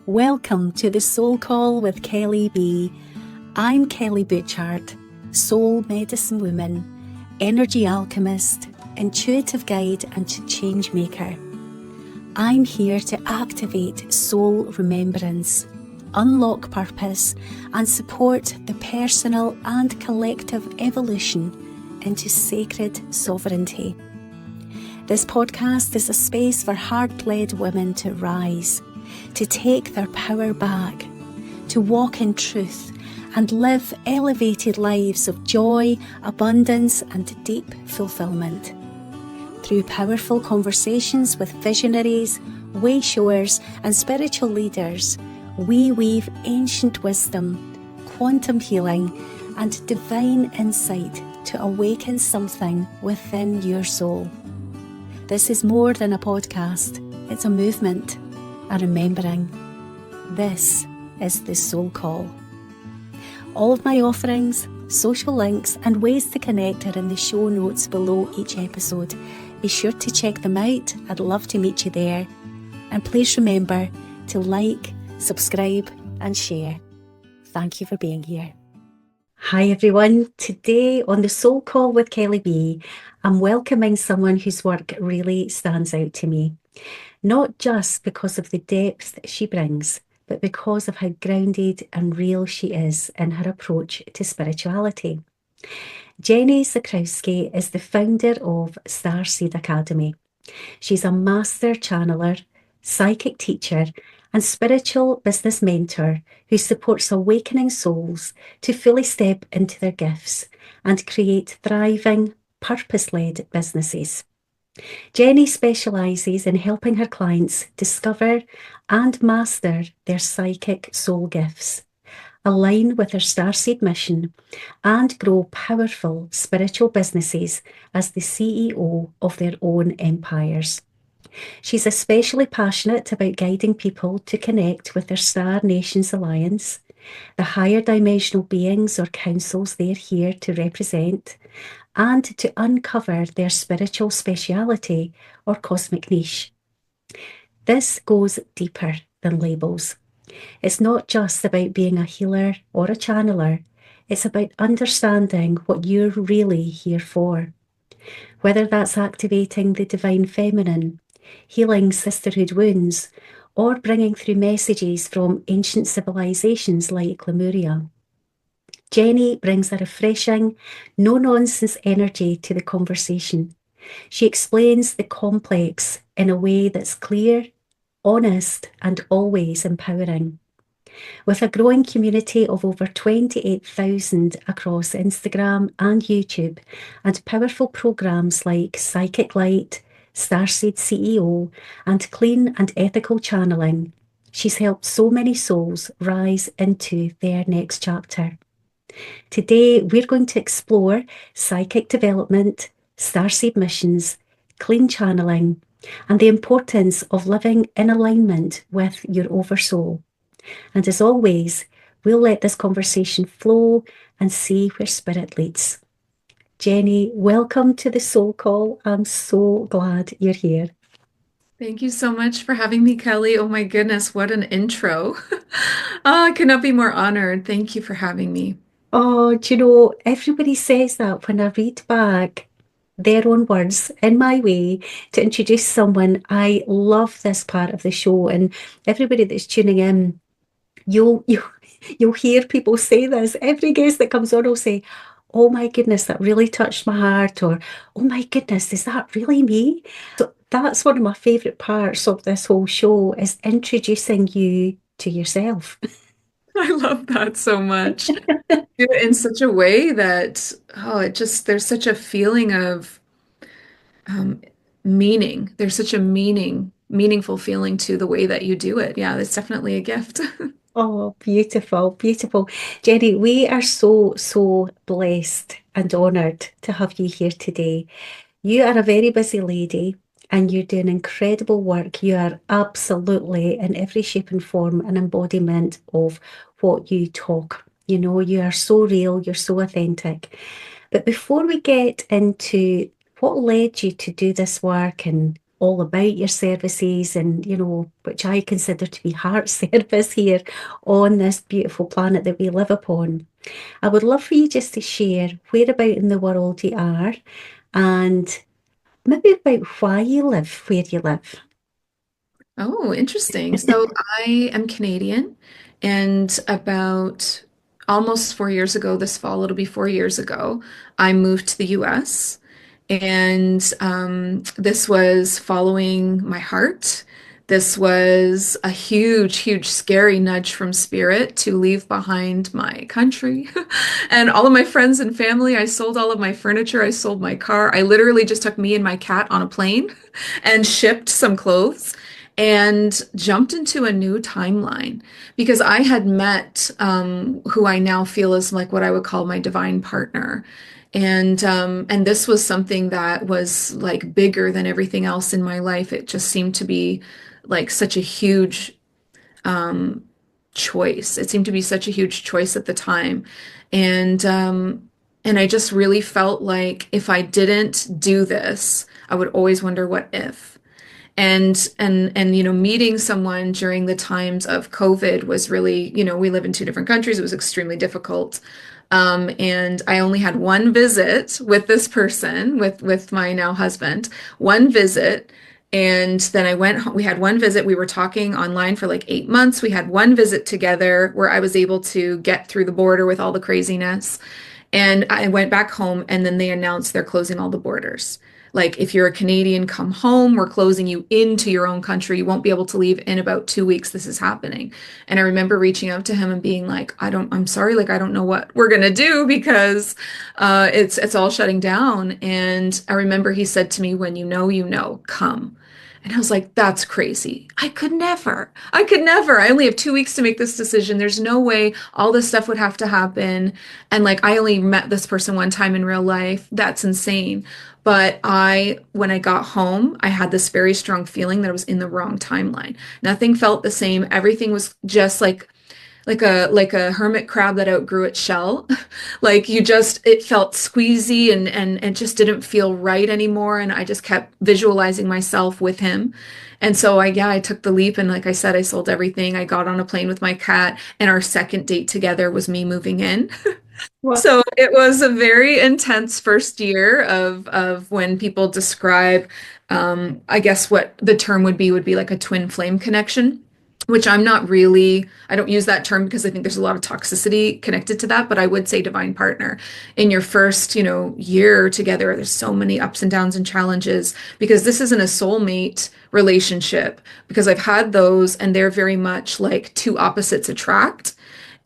Welcome to the Soul Call with Kelly B. I'm Kelly Butchart, soul medicine woman, energy alchemist, intuitive guide and change maker. I'm here to activate soul remembrance, unlock purpose and support the personal and collective evolution into sacred sovereignty. This podcast is a space for heart-led women to rise, to take their power back, to walk in truth and live elevated lives of joy, abundance and deep fulfillment. Through powerful conversations with visionaries, way-showers and spiritual leaders, we weave ancient wisdom, quantum healing and divine insight to awaken something within your soul. This is more than a podcast, it's a movement, a remembering. This is the Soul Call. All of my offerings, social links and ways to connect are in the show notes below each episode. Be sure to check them out, I'd love to meet you there. And please remember to like, subscribe and share. Thank you for being here. Hi everyone, today on the Soul Call with Kelly B, I'm welcoming someone whose work really stands out to me. Not just because of the depth that she brings, but because of how grounded and real she is in her approach to spirituality. Jenny Zakrzewski is the founder of Starseed Academy. She's a master channeler, psychic teacher, and spiritual business mentor who supports awakening souls to fully step into their gifts and create thriving, purpose-led businesses. Jenny specialises in helping her clients discover and master their psychic soul gifts, align with their starseed mission, and grow powerful spiritual businesses as the CEO of their own empires. She's especially passionate about guiding people to connect with their Star Nations Alliance, the higher dimensional beings or councils they're here to represent, and to uncover their spiritual speciality or cosmic niche. This goes deeper than labels. It's not just about being a healer or a channeler, it's about understanding what you're really here for. Whether that's activating the divine feminine, healing sisterhood wounds, or bringing through messages from ancient civilizations like Lemuria. Jenny brings a refreshing, no-nonsense energy to the conversation. She explains the complex in a way that's clear, honest, and always empowering. With a growing community of over 28,000 across Instagram and YouTube, and powerful programs like Psychic Light, Starseed CEO, and Clean and Ethical Channeling, she's helped so many souls rise into their next chapter. Today, we're going to explore psychic development, starseed missions, clean channeling, and the importance of living in alignment with your oversoul. And as always, we'll let this conversation flow and see where spirit leads. Jenny, welcome to the Soul Call. I'm so glad you're here. Thank you so much for having me, Kelly. Oh my goodness, what an intro. I could not be more honored. Thank you for having me. Oh, do you know, everybody says that when I read back their own words in my way to introduce someone. I love this part of the show, and everybody that's tuning in, you'll hear people say this. Every guest that comes on will say, "Oh my goodness, that really touched my heart," or "Oh my goodness, is that really me?" So that's one of my favorite parts of this whole show, is introducing you to yourself. I love that so much. Do it in such a way that, there's such a feeling of um, meaning. There's such a meaningful feeling to the way that you do it. Yeah, it's definitely a gift. Oh, beautiful, beautiful. Jenny, we are so blessed and honoured to have you here today. You are a very busy lady and you're doing incredible work. You are absolutely, in every shape and form, an embodiment of what you talk. You know, you are so real, you're so authentic. But before we get into what led you to do this work and all about your services and, which I consider to be heart service here on this beautiful planet that we live upon. I would love for you just to share whereabout in the world you are and maybe about why you live where you live. Oh, interesting. So I am Canadian, and about almost 4 years ago, this fall, it'll be 4 years ago, I moved to the US. And this was following my heart. This was a huge, huge, scary nudge from spirit to leave behind my country and all of my friends and family. I sold all of my furniture. I sold my car. I literally just took me and my cat on a plane and shipped some clothes and jumped into a new timeline because I had met who I now feel is like what I would call my divine partner. And this was something that was like bigger than everything else in my life. It just seemed to be like such a huge um, choice. It seemed to be such a huge choice at the time. And I just really felt like if I didn't do this, I would always wonder what if. And meeting someone during the times of COVID was really, we live in two different countries. It was extremely difficult. And I only had one visit with this person, with my now husband, one visit. And then I went home. We had one visit. We were talking online for like 8 months. We had one visit together where I was able to get through the border with all the craziness. And I went back home, and then they announced they're closing all the borders. Like, if you're a Canadian, come home. We're closing you into your own country. You won't be able to leave in about 2 weeks. This is happening. And I remember reaching out to him and being like, I'm sorry, like, I don't know what we're gonna do because it's all shutting down. And I remember he said to me, when you know, come. And I was like, that's crazy. I could never. I could never. I only have 2 weeks to make this decision. There's no way all this stuff would have to happen. And like, I only met this person one time in real life. That's insane. But when I got home, I had this very strong feeling that I was in the wrong timeline. Nothing felt the same. Everything was just like a hermit crab that outgrew its shell. Like it felt squeezy and it just didn't feel right anymore. And I just kept visualizing myself with him. And so I took the leap. And like I said, I sold everything. I got on a plane with my cat, and our second date together was me moving in. Well, So it was a very intense first year of when people describe, I guess what the term would be like a twin flame connection, which I don't use that term because I think there's a lot of toxicity connected to that, but I would say divine partner. In your first, year together, there's so many ups and downs and challenges because this isn't a soulmate relationship, because I've had those and they're very much like two opposites attract.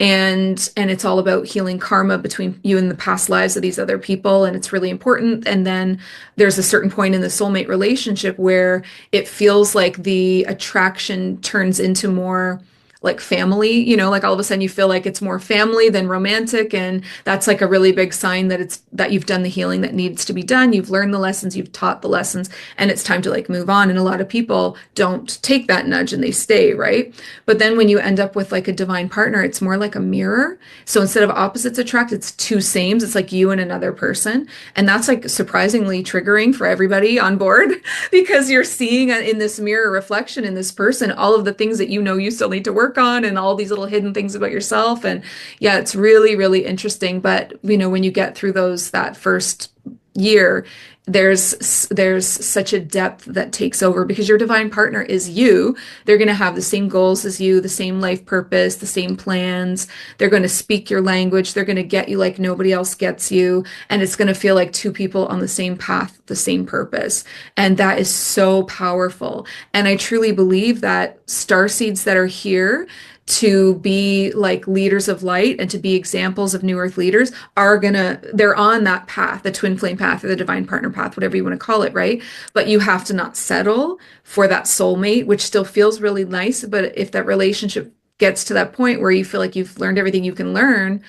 And it's all about healing karma between you and the past lives of these other people, and it's really important. And then there's a certain point in the soulmate relationship where it feels like the attraction turns into more like family, like all of a sudden you feel like it's more family than romantic, and that's like a really big sign that you've done the healing that needs to be done. You've learned the lessons, you've taught the lessons, and it's time to like move on. And a lot of people don't take that nudge and they stay, right? But then when you end up with like a divine partner, it's more like a mirror. So instead of opposites attract, it's two sames. It's like you and another person. And that's like surprisingly triggering for everybody on board because you're seeing in this mirror reflection in this person all of the things that you still need to work on, and all these little hidden things about yourself. And yeah, it's really, really interesting. But when you get through that first year, there's such a depth that takes over because your divine partner is you. They're going to have the same goals as you, the same life purpose, the same plans. They're going to speak your language. They're going to get you like nobody else gets you. And it's going to feel like two people on the same path, the same purpose. And that is so powerful. And I truly believe that star seeds that are here to be like leaders of light and to be examples of new earth leaders they're on that path, the twin flame path or the divine partner path, whatever you want to call it, right? But you have to not settle for that soulmate, which still feels really nice. But if that relationship gets to that point where you feel like you've learned everything you can learn,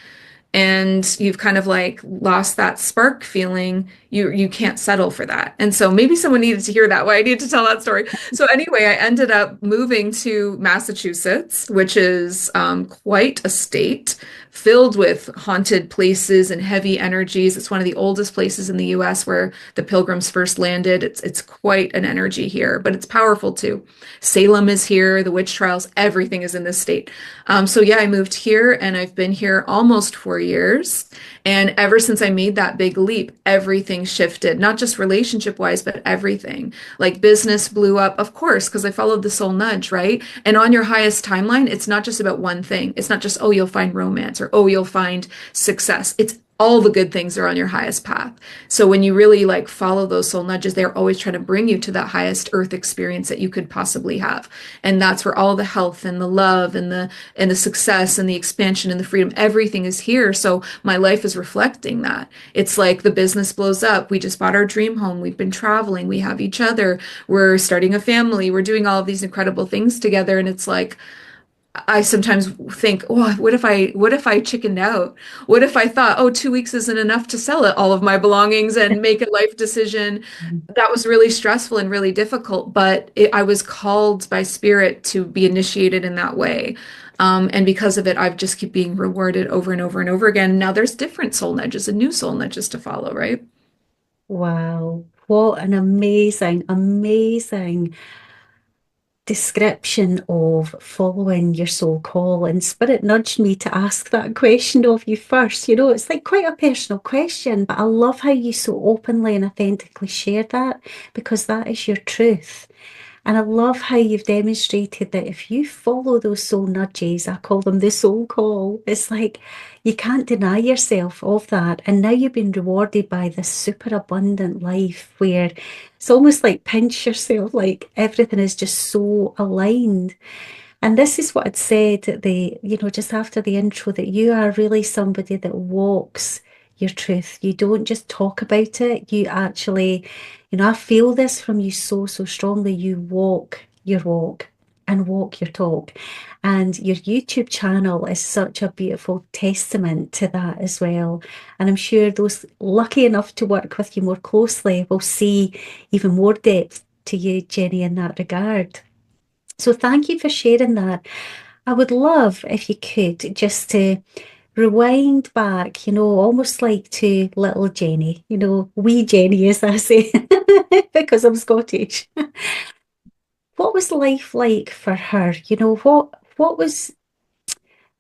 and you've kind of like lost that spark feeling, You can't settle for that. And so maybe someone needed to hear that. Why I need to tell that story. So anyway, I ended up moving to Massachusetts, which is quite a state filled with haunted places and heavy energies. It's one of the oldest places in the US where the Pilgrims first landed. It's quite an energy here, but it's powerful too. Salem is here, the witch trials, everything is in this state. So yeah, I moved here and I've been here almost 4 years. And ever since I made that big leap, everything shifted, not just relationship wise, but everything. Like business blew up, of course, because I followed the soul nudge, right? And on your highest timeline, it's not just about one thing. It's not just, oh, you'll find romance or, oh, you'll find success. It's all the good things are on your highest path. So when you really like follow those soul nudges, they're always trying to bring you to that highest earth experience that you could possibly have. And that's where all the health and the love and the success and the expansion and the freedom, everything is here. So my life is reflecting that. It's like the business blows up. We just bought our dream home. We've been traveling. We have each other. We're starting a family. We're doing all of these incredible things together. And it's like, I sometimes think, oh, what if I chickened out? What if I thought, oh, 2 weeks isn't enough to sell it, all of my belongings and make a life decision? That was really stressful and really difficult, but I was called by spirit to be initiated in that way. And because of it, I've just keep being rewarded over and over and over again. Now there's different soul nudges and new soul nudges to follow, right? Wow, what an amazing, amazing description of following your soul call. And Spirit nudged me to ask that question of you first. You know, it's like quite a personal question, but I love how you so openly and authentically share that because that is your truth. And I love how you've demonstrated that if you follow those soul nudges, I call them the soul call, it's like you can't deny yourself of that. And now you've been rewarded by this super abundant life where it's almost like pinch yourself, like everything is just so aligned. And this is what I'd said at just after the intro, that you are really somebody that walks your truth. You don't just talk about it. You actually, I feel this from you so, so strongly. You walk your walk and walk your talk. And your YouTube channel is such a beautiful testament to that as well. And I'm sure those lucky enough to work with you more closely will see even more depth to you, Jenny, in that regard. So thank you for sharing that. I would love if you could just to rewind back, almost like to little Jenny, wee Jenny, as I say, because I'm Scottish. What was life like for her? What was,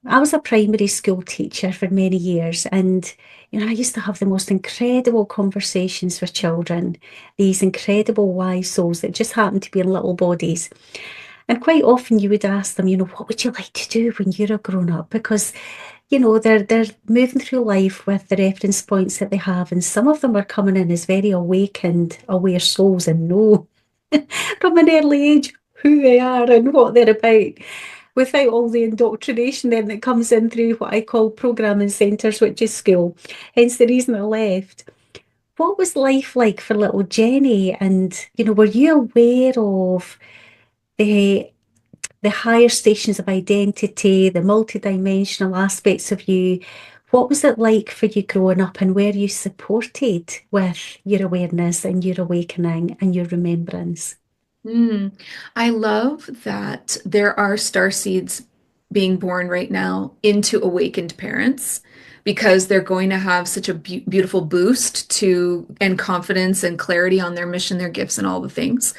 I was a primary school teacher for many years, and I used to have the most incredible conversations with children, these incredible wise souls that just happened to be in little bodies. And quite often you would ask them, what would you like to do when you're a grown up? Because, they're moving through life with the reference points that they have, and some of them are coming in as very awakened, aware souls and know from an early age who they are and what they're about, without all the indoctrination then that comes in through what I call programming centres, which is school. Hence the reason I left. What was life like for little Jenny? And, were you aware of the higher stations of identity, the multidimensional aspects of you? What was it like for you growing up, and were you supported with your awareness and your awakening and your remembrance? Mm. I love that there are star seeds being born right now into awakened parents because they're going to have such a beautiful boost to and confidence and clarity on their mission, their gifts, and all the things.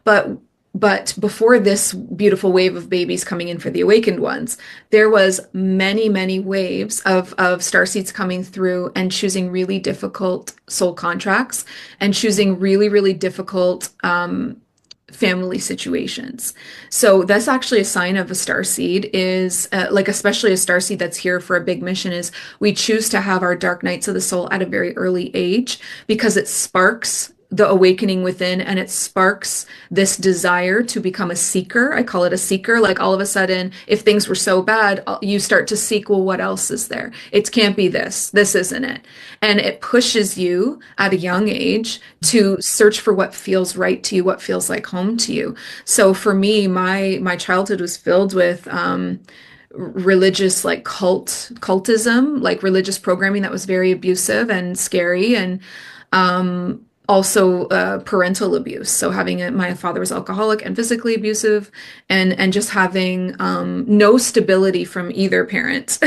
But but before this beautiful wave of babies coming in for the awakened ones, there was many, many waves of star seeds coming through and choosing really difficult soul contracts and choosing really, really difficult family situations. So that's actually a sign of a star seed is like especially a star seed that's here for a big mission is we choose to have our dark nights of the soul at a very early age because it sparks the awakening within and it sparks this desire to become a seeker. I call it a seeker. Like all of a sudden, if things were so bad, you start to seek, well, what else is there? It can't be this. This isn't it. And it pushes you at a young age to search for what feels right to you, what feels like home to you. So for me, my childhood was filled with religious like cultism, like religious programming that was very abusive and scary. And Also parental abuse. So my father was alcoholic and physically abusive, and just having no stability from either parent.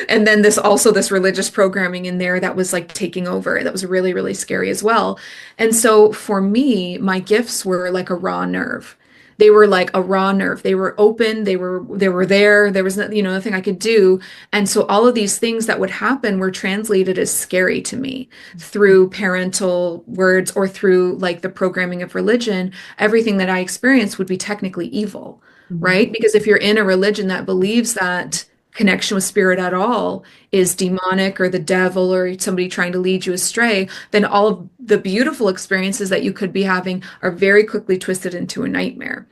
And then this religious programming in there that was like taking over. That was really, really scary as well. And so for me, my gifts were like a raw nerve. They were like a raw nerve. They were open. They were there. There was no, nothing I could do. And so all of these things that would happen were translated as scary to me through parental words or through like the programming of religion. Everything that I experienced would be technically evil, Mhm. right? Because if you're in a religion that believes that connection with spirit at all is demonic or the devil or somebody trying to lead you astray, then all of the beautiful experiences that you could be having are very quickly twisted into a nightmare.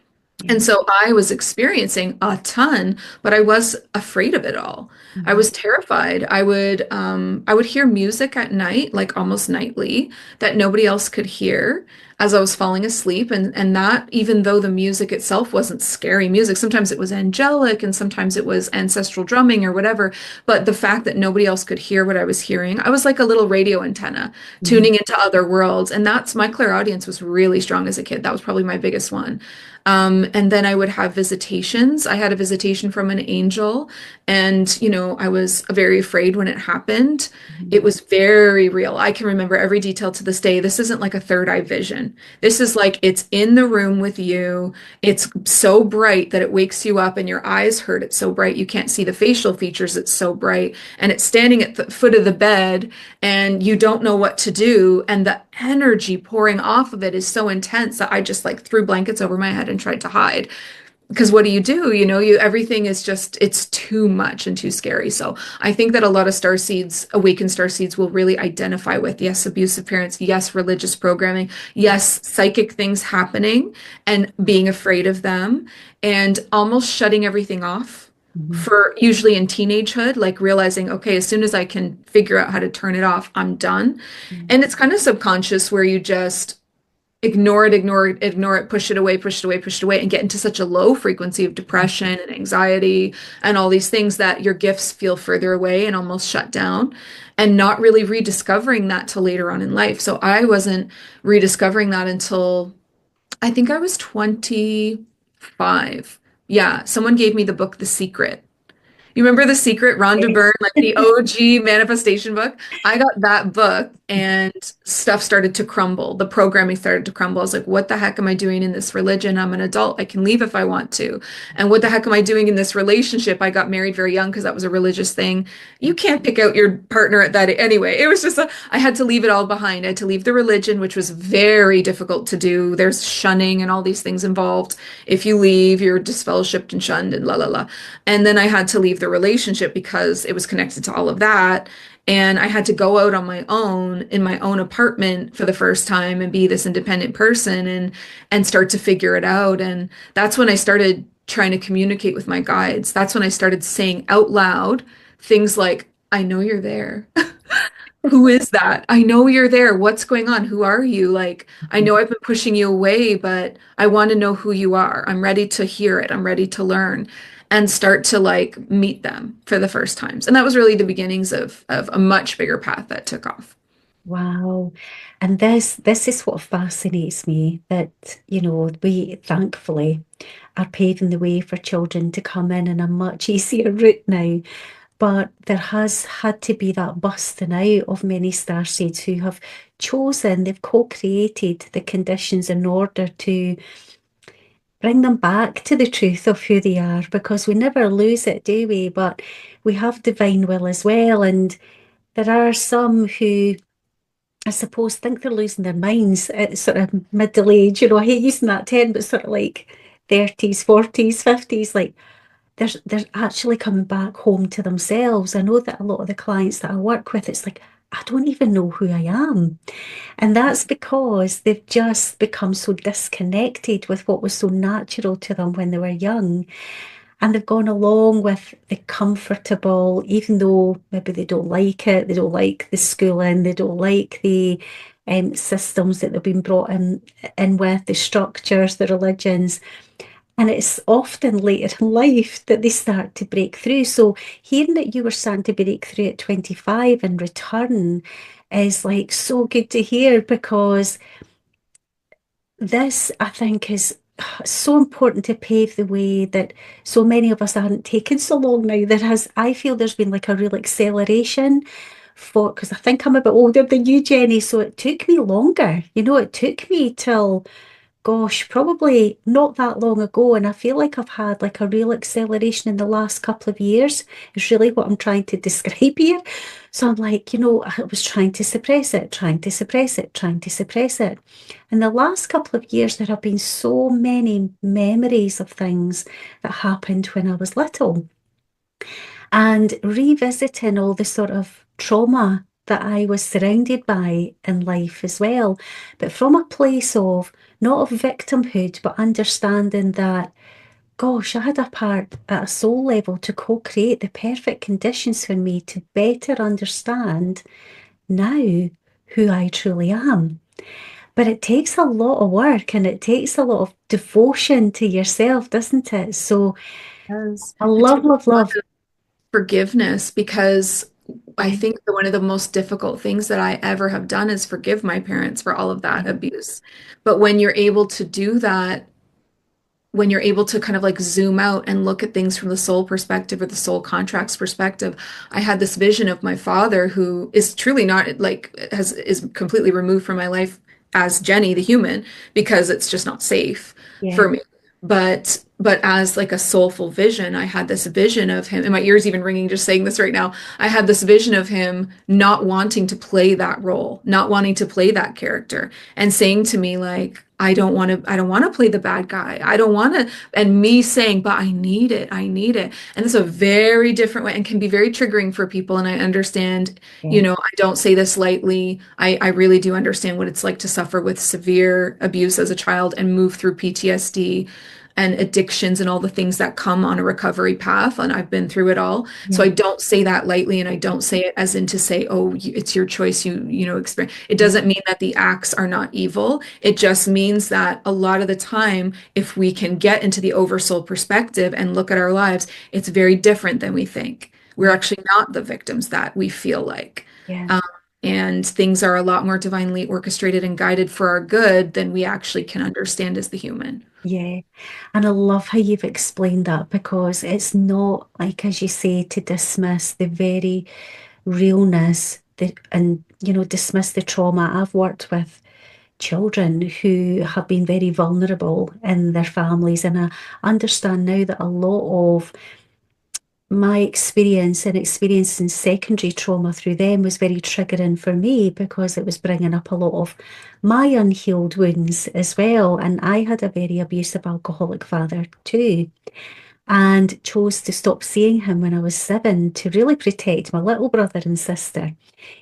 And Yeah. so I was experiencing a ton, but I was afraid of it all. I Mhm. was terrified. I would hear music at night, like almost nightly, that nobody else could hear as I was falling asleep. And that, even though the music itself wasn't scary music, sometimes it was angelic and sometimes it was ancestral drumming or whatever. But the fact that nobody else could hear what I was hearing, I was like a little radio antenna Mhm. tuning into other worlds. And that's my clairaudience was really strong as a kid. That was probably my biggest one. And then I would have visitations. I had a visitation from an angel, and I was very afraid when it happened. Mhm. It was very real. I can remember every detail to this day. This isn't like a third eye vision. This is like it's in the room with you. It's so bright that it wakes you up and your eyes hurt. It's so bright you can't see the facial features. It's so bright. And it's standing at the foot of the bed and you don't know what to do. And the energy pouring off of it is so intense that I just like threw blankets over my head and tried to hide. Because what do? You everything is just it's too much and too scary. So I think that a lot of awakened star seeds will really identify with yes, abusive parents, yes, religious programming, yes, psychic things happening and being afraid of them and almost shutting everything off Mhm. for usually in teenagehood, like realizing, okay, as soon as I can figure out how to turn it off, I'm done. Mhm. And it's kind of subconscious where you just ignore it, ignore it, ignore it, push it away, push it away, push it away, and get into such a low frequency of depression and anxiety and all these things that your gifts feel further away and almost shut down, and not really rediscovering that till later on in life. So I wasn't rediscovering that until I think I was 25. Yeah, someone gave me the book The Secret. You remember The Secret, Rhonda Byrne, Yes. like the OG manifestation book? I got that book and stuff started to crumble. The programming started to crumble. I was like, what the heck am I doing in this religion? I'm an adult. I can leave if I want to. And what the heck am I doing in this relationship? I got married very young because that was a religious thing. You can't pick out your partner at that. Anyway, it was just, I had to leave it all behind. I had to leave the religion, which was very difficult to do. There's shunning and all these things involved. If you leave, you're disfellowshipped and shunned and la la la. And then I had to leave the relationship because it was connected to all of that. And I had to go out on my own in my own apartment for the first time and be this independent person and start to figure it out. And that's when I started trying to communicate with my guides. That's when I started saying out loud things like, I know you're there. Who is that? I know you're there. What's going on? Who are you? Like, I know I've been pushing you away, but I want to know who you are. I'm ready to hear it. I'm ready to learn and start to like meet them for the first times. And that was really the beginnings of a much bigger path that took off. Wow. And this is what fascinates me that, we thankfully are paving the way for children to come in a much easier route now. But there has had to be that busting out of many starseeds who have they've co-created the conditions in order to bring them back to the truth of who they are, because we never lose it, do we? But we have divine will as well. And there are some who, I suppose, think they're losing their minds at sort of middle age. I hate using that term, but sort of like 30s, 40s, 50s, like they're actually coming back home to themselves. I know that a lot of the clients that I work with, it's like, I don't even know who I am. And that's because they've just become so disconnected with what was so natural to them when they were young. And they've gone along with the comfortable, even though maybe they don't like it, they don't like the schooling, they don't like the systems that they've been brought in with, the structures, the religions. And it's often later in life that they start to break through. So hearing that you were starting to break through at 25 and return, is like so good to hear because this, I think, is so important to pave the way that so many of us haven't taken so long now. I feel there's been like a real acceleration for, because I think I'm a bit older than you, Jenny, so it took me longer. It took me till gosh, probably not that long ago. And I feel like I've had like a real acceleration in the last couple of years, is really what I'm trying to describe here. So I'm like, I was trying to suppress it, trying to suppress it, trying to suppress it. In the last couple of years, there have been so many memories of things that happened when I was little and revisiting all the sort of trauma that I was surrounded by in life as well, but from a place of not of victimhood, but understanding that, gosh, I had a part at a soul level to co-create the perfect conditions for me to better understand now who I truly am. But it takes a lot of work and it takes a lot of devotion to yourself, doesn't it? So Yes. I It love, takes love, a lot love. of forgiveness because I Yeah, think that one of the most difficult things that I ever have done is forgive my parents for all of that yeah, abuse. But when you're able to do that, when you're able to kind of like zoom out and look at things from the soul perspective or the soul contracts perspective, I had this vision of my father who is truly not like is completely removed from my life as Jenny the human because it's just not safe yeah, for me. But as like a soulful vision, I had this vision of him, and my ears even ringing just saying this right now. I had this vision of him not wanting to play that role, not wanting to play that character, and saying to me like, I don't want to play the bad guy. I don't want to, and me saying, but I need it. I need it. And it's a very different way and can be very triggering for people. And I understand, yeah, I don't say this lightly. I really do understand what it's like to suffer with severe abuse as a child and move through PTSD and addictions and all the things that come on a recovery path. And I've been through it all. So yeah, I don't say that lightly and I don't say it as in to say, oh, it's your choice, experience. It yeah, doesn't mean that the acts are not evil. It just means that a lot of the time, if we can get into the oversoul perspective and look at our lives, it's very different than we think. We're yeah, actually not the victims that we feel like. yeah. Um, and things are a lot more divinely orchestrated and guided for our good than we actually can understand as the human. Yeah, and I love how you've explained that because it's not like, as you say, to dismiss the very realness and, dismiss the trauma. I've worked with children who have been very vulnerable in their families, and I understand now that a lot of my experience and experiencing secondary trauma through them was very triggering for me because it was bringing up a lot of my unhealed wounds as well. And I had a very abusive alcoholic father too, and chose to stop seeing him when I was 7 to really protect my little brother and sister.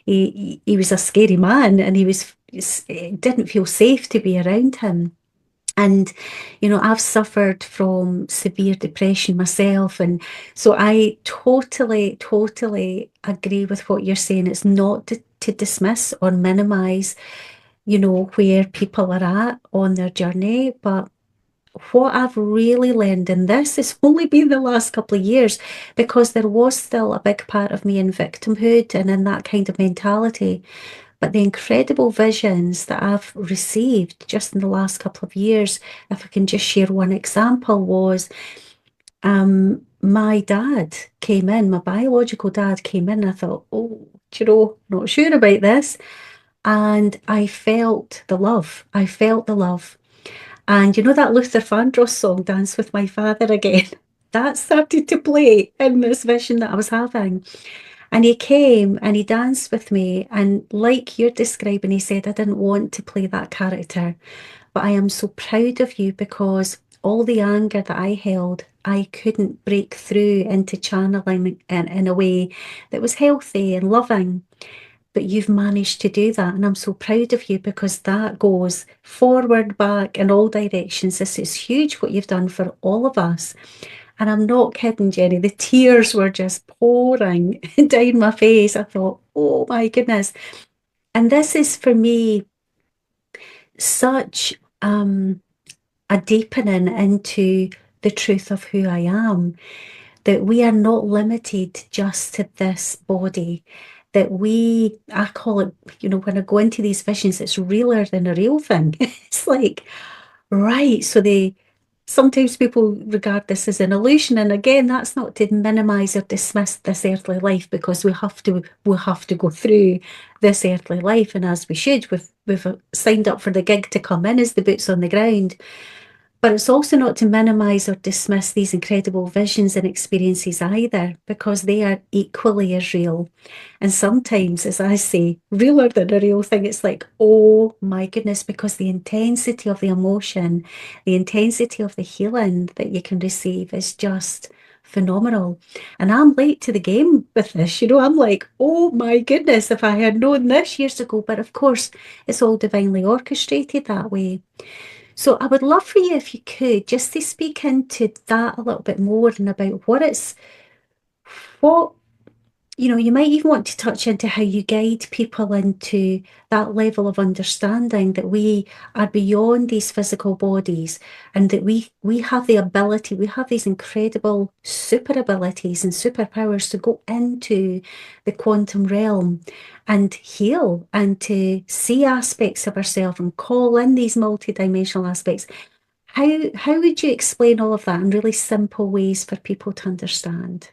He was a scary man, and it didn't feel safe to be around him. And, I've suffered from severe depression myself. And so I totally, totally agree with what you're saying. It's not to dismiss or minimize, where people are at on their journey. But what I've really learned, and this has only been the last couple of years, because there was still a big part of me in victimhood and in that kind of mentality. But the incredible visions that I've received just in the last couple of years, if I can just share one example, was my dad came in, my biological dad came in. I thought, oh, not sure about this. And I felt the love. I felt the love. And that Luther Vandross song, Dance with My Father Again, that started to play in this vision that I was having. And he came and he danced with me. And like you're describing, he said, I didn't want to play that character, but I am so proud of you because all the anger that I held, I couldn't break through into channeling in a way that was healthy and loving. But you've managed to do that. And I'm so proud of you because that goes forward, back, in all directions. This is huge what you've done for all of us. And I'm not kidding, Jenny. The tears were just pouring down my face. I thought, oh my goodness. And this is for me such a deepening into the truth of who I am, that we are not limited just to this body. that I call it, when I go into these visions, it's realer than a real thing. It's like, right. Sometimes people regard this as an illusion. And again, that's not to minimize or dismiss this earthly life, because we have to go through this earthly life. And as we should, we've signed up for the gig to come in as the boots on the ground. But it's also not to minimize or dismiss these incredible visions and experiences either, because they are equally as real. And sometimes, as I say, realer than a real thing. It's like, oh my goodness, because the intensity of the emotion, the intensity of the healing that you can receive is just phenomenal. And I'm late to the game with this. I'm like, oh my goodness, if I had known this years ago. But of course, it's all divinely orchestrated that way. So I would love for you, if you could, just to speak into that a little bit more, and about what, you might even want to touch into how you guide people into that level of understanding that we are beyond these physical bodies, and that we have the ability, we have these incredible super abilities and superpowers to go into the quantum realm and heal, and to see aspects of ourselves and call in these multidimensional aspects. How would you explain all of that in really simple ways for people to understand?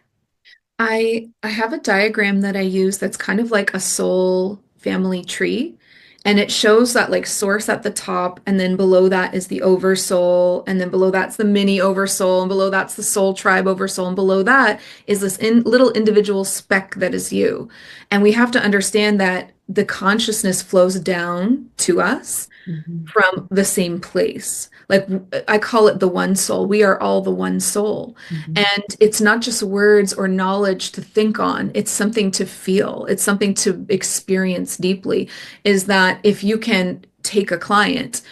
I have a diagram that I use that's kind of like a soul family tree. And it shows that like source at the top, and then below that is the oversoul, and then below that's the mini oversoul, and below that's the soul tribe oversoul, and below that is this little individual speck that is you. And we have to understand that the consciousness flows down to us Mhm, from the same place. Like I call it the one soul. We are all the one soul. mhm, And it's not just words or knowledge to think on, it's something to feel, it's something to experience deeply. Is that if you can take a client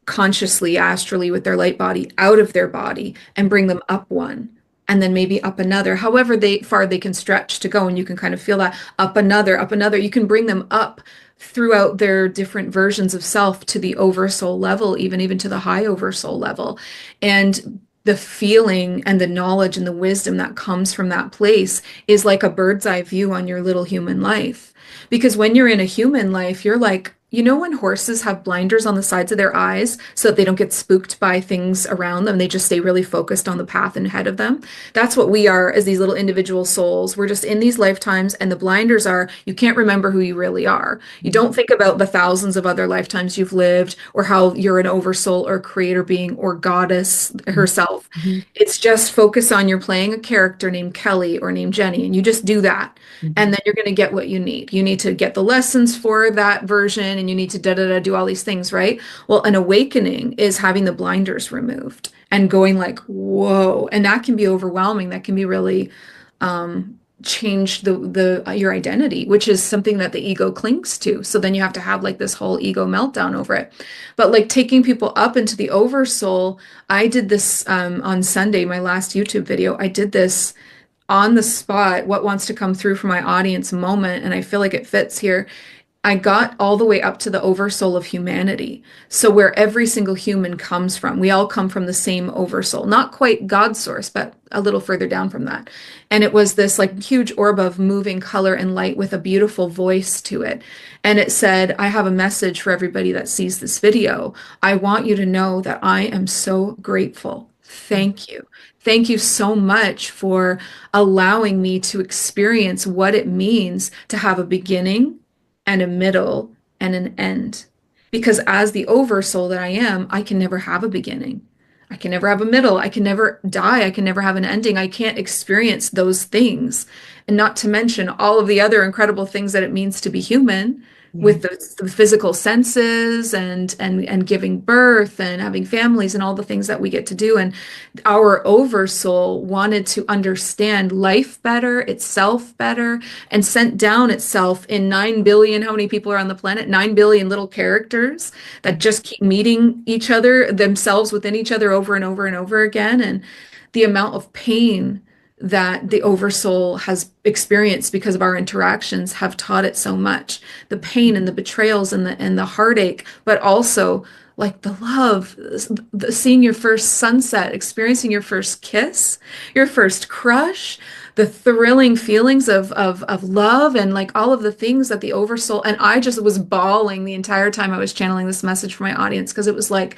consciously, astrally, with their light body out of their body and bring them up one, and then maybe up another, however far they can stretch to go, and you can kind of feel that up another, you can bring them up throughout their different versions of self to the oversoul level, even to the high oversoul level. And the feeling and the knowledge and the wisdom that comes from that place is like a bird's eye view on your little human life. Because when you're in a human life, you're like, when horses have blinders on the sides of their eyes so that they don't get spooked by things around them, they just stay really focused on the path ahead of them. That's what we are as these little individual souls. We're just in these lifetimes, and the blinders are you can't remember who you really are. You mhm, don't think about the thousands of other lifetimes you've lived, or how you're an oversoul or creator being or goddess herself. mhm, It's just focus on you're playing a character named Kelly or named Jenny, and you just do that. And mhm, then you're going to get what you need. You need to get the lessons for that version, and you need to da da da do all these things, right? Well, an awakening is having the blinders removed and going like, whoa. And that can be overwhelming. That can be really change the your identity, which is something that the ego clings to. So then you have to have like this whole ego meltdown over it. But like taking people up into the oversoul, I did this on Sunday, my last YouTube video. I did this on the spot, what wants to come through for my audience moment, and I feel like it fits here. I got all the way up to the oversoul of humanity. So where every single human comes from, we all come from the same oversoul, not quite God's source, but a little further down from that. And it was this like huge orb of moving color and light with a beautiful voice to it. And it said, I have a message for everybody that sees this video. I want you to know that I am so grateful. Thank you. Thank you so much for allowing me to experience what it means to have a beginning and a middle and an end. Because as the oversoul that I am, I can never have a beginning. I can never have a middle. I can never die. I can never have an ending. I can't experience those things. And not to mention all of the other incredible things that it means to be human yeah, with the physical senses and giving birth and having families and all the things that we get to do. And our oversoul wanted to understand life better, itself better, and sent down itself in 9 billion, how many people are on the planet? 9 billion little characters that just keep meeting each other, themselves within each other over and over and over again. And the amount of pain that the oversoul has experienced because of our interactions have taught it so much. The pain and the betrayals and the heartache, but also like the love, seeing your first sunset, experiencing your first kiss, your first crush, the thrilling feelings of love and like all of the things that the oversoul, and I just was bawling the entire time I was channeling this message for my audience because it was like,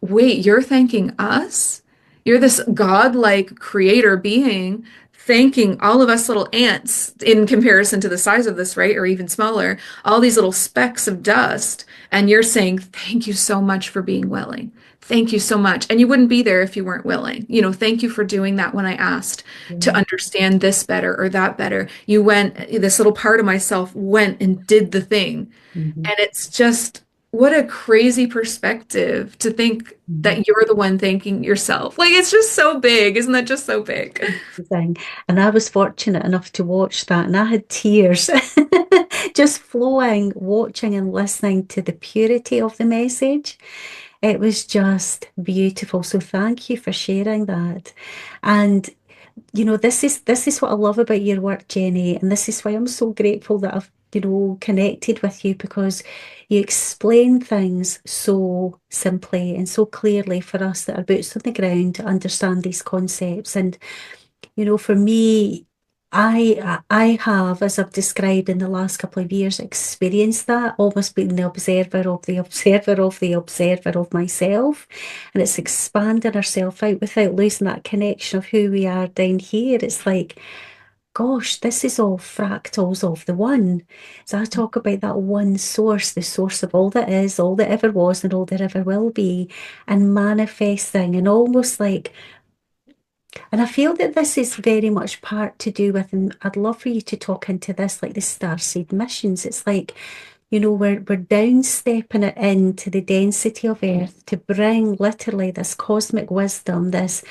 wait, you're thanking us? You're this godlike creator being thanking all of us little ants in comparison to the size of this, right? Or even smaller, all these little specks of dust. And you're saying, thank you so much for being willing. Thank you so much. And you wouldn't be there if you weren't willing. You know, thank you for doing that when I asked to Yeah. understand this better or that better. You went, this little part of myself went and did the thing. Mhm. And it's just what a crazy perspective to think Mhm. that you're the one thanking yourself. Like it's just so big. Isn't that just so big? Thing. And I was fortunate enough to watch that, and I had tears just flowing, watching and listening to the purity of the message. It was just beautiful. So thank you for sharing that. And this is what I love about your work, Jenny, and this is why I'm so grateful that I've connected with you, because you explain things so simply and so clearly for us that are boots on the ground to understand these concepts. And for me, I have, as I've described in the last couple of years, experienced that, almost being the observer of the observer of the observer of myself. And it's expanding ourselves out without losing that connection of who we are down here. It's like, gosh, this is all fractals of the one. So I talk about that one source, the source of all that is, all that ever was, and all that ever will be, and manifesting, and almost like, and I feel that this is very much part to do with, and I'd love for you to talk into this, like the Starseed missions. It's like, we're down stepping it into the density of Earth to bring literally this cosmic wisdom, this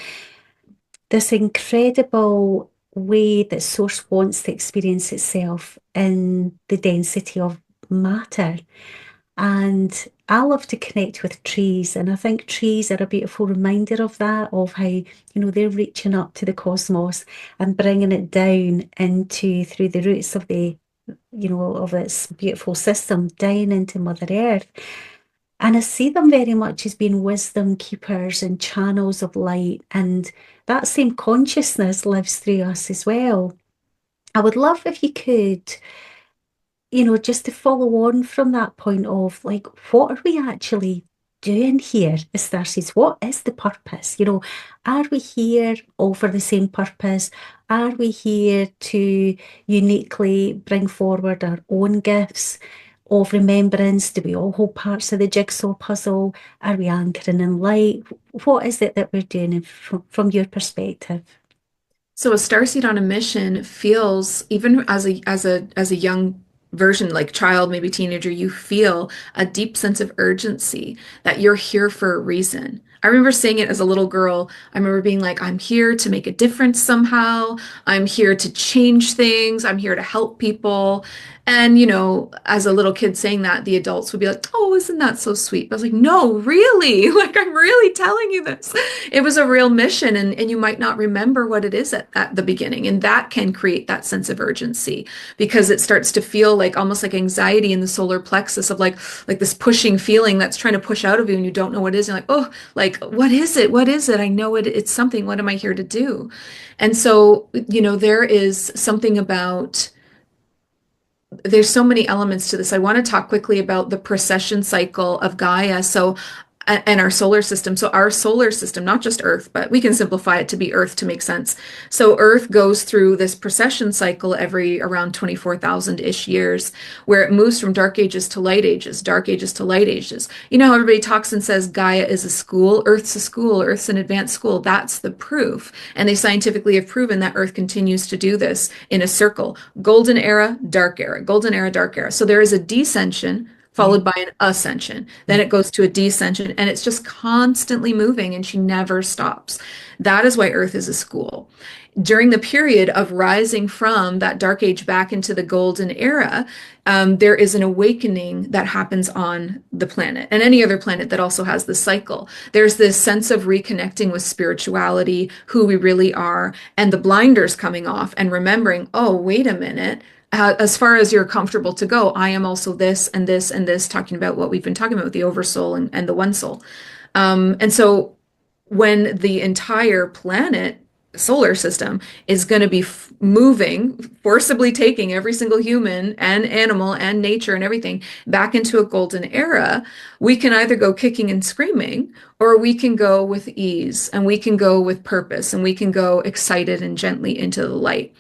incredible way that Source wants to experience itself in the density of matter. And I love to connect with trees, and I think trees are a beautiful reminder of that, of how, they're reaching up to the cosmos and bringing it down into, through the roots of of its beautiful system, down into Mother Earth. And I see them very much as being wisdom keepers and channels of light, and that same consciousness lives through us as well. I would love if you could just to follow on from that point of like, what are we actually doing here as Starseeds? What is the purpose? Are we here all for the same purpose? Are we here to uniquely bring forward our own gifts of remembrance? Do we all hold parts of the jigsaw puzzle? Are we anchoring in light? What is it that we're doing from your perspective? So a starseed on a mission feels, even as a young version, like child, maybe teenager, you feel a deep sense of urgency that you're here for a reason. I remember saying it as a little girl. I remember being like, I'm here to make a difference somehow. I'm here to change things. I'm here to help people. And, as a little kid saying that, the adults would be like, oh, isn't that so sweet? But I was like, no, really? Like, I'm really telling you this. It was a real mission, and you might not remember what it is at the beginning. And that can create that sense of urgency because it starts to feel like almost like anxiety in the solar plexus of like this pushing feeling that's trying to push out of you and you don't know what it is. You're like, oh, like, what is it? What is it? I know it's something. What am I here to do? And so, there is something about there's so many elements to this. I want to talk quickly about the precession cycle of Gaia. So, and our solar system. So our solar system, not just Earth, but we can simplify it to be Earth to make sense. So Earth goes through this precession cycle every around 24,000-ish years, where it moves from dark ages to light ages, dark ages to light ages. You know how everybody talks and says Gaia is a school, Earth's a school, Earth's an advanced school. That's the proof. And they scientifically have proven that Earth continues to do this in a circle. Golden era, dark era, golden era, dark era. So there is a descension Yeah, followed by an ascension. yeah, Then it goes to a descension, and it's just constantly moving, and she never stops. That is why Earth is a school. During the period of rising from that dark age back into the golden era, there is an awakening that happens on the planet and any other planet that also has this cycle. There's this sense of reconnecting with spirituality, who we really are, and the blinders coming off and remembering, oh, wait a minute. As far as you're comfortable to go, I am also this and this and this, talking about what we've been talking about with the oversoul and the one soul. And so when the entire planet solar system is going to be moving, forcibly taking every single human and animal and nature and everything back into a golden era, we can either go kicking and screaming, or we can go with ease, and we can go with purpose, and we can go excited and gently into the light.